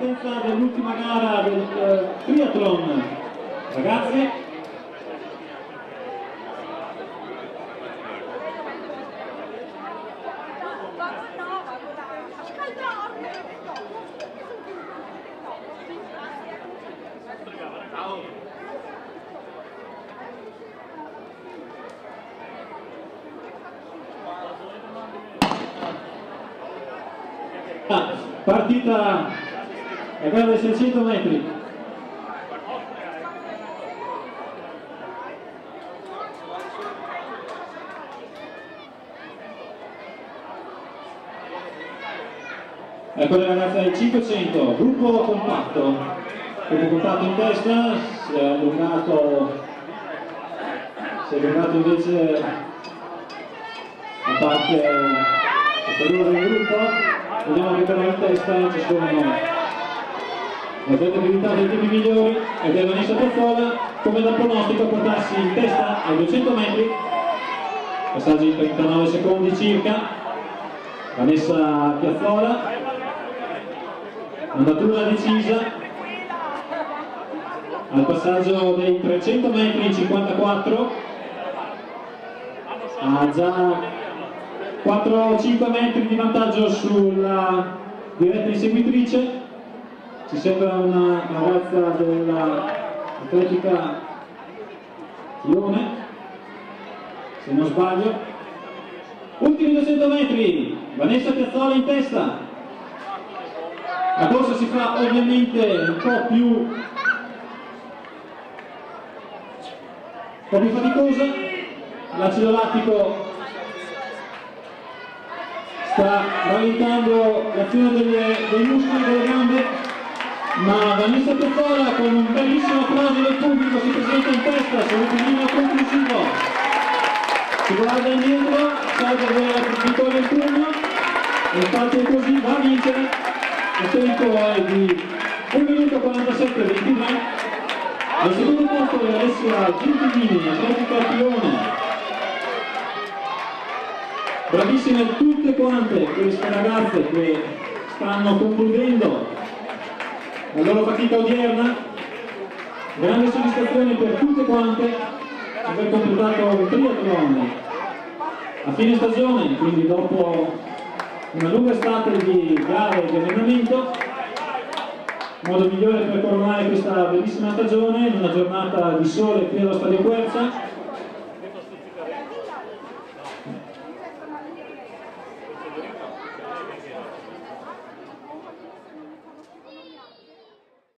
partenza dell'ultima gara del triathlon. Ragazzi, partita la gara dei 600 metri. Ecco le ragazze del 500, gruppo compatto in testa, si è allungato invece la parte superiore del gruppo. Vediamo che però in testa ci sono la credibilità dei tipi migliori ed è Vanessa Piazzola come da pronostico a portarsi in testa ai 200 metri, passaggi in 39 secondi circa. Vanessa Piazzola, andatura decisa al passaggio dei 300 metri in 54, ha già 4-5 metri di vantaggio sulla diretta inseguitrice. Ci sembra una ragazza dell'Atletica Lione, se non sbaglio. Ultimi 200 metri, Vanessa Piazzola in testa. La corsa si fa ovviamente un po' più faticosa, l'acido lattico sta rallentando l'azione dei muscoli delle gambe, ma Vanessa Piazzola con un bellissimo applauso del pubblico si presenta in testa sull'ultimo conclusivo, si guarda indietro, sa di avere la vittoria in pugno e infatti così va a vincere. Il tempo è di 1 minuto 47 23. Al secondo posto è Alessia Gentilini, Atletica Lione. Bravissime tutte quante queste ragazze che stanno concludendo la loro fatica odierna. Grande soddisfazione per tutte quante aver completato il triathlon a fine stagione, quindi dopo una lunga estate di gare e di allenamento. Modo migliore per coronare questa bellissima stagione in una giornata di sole qui allo Stadio Quercia.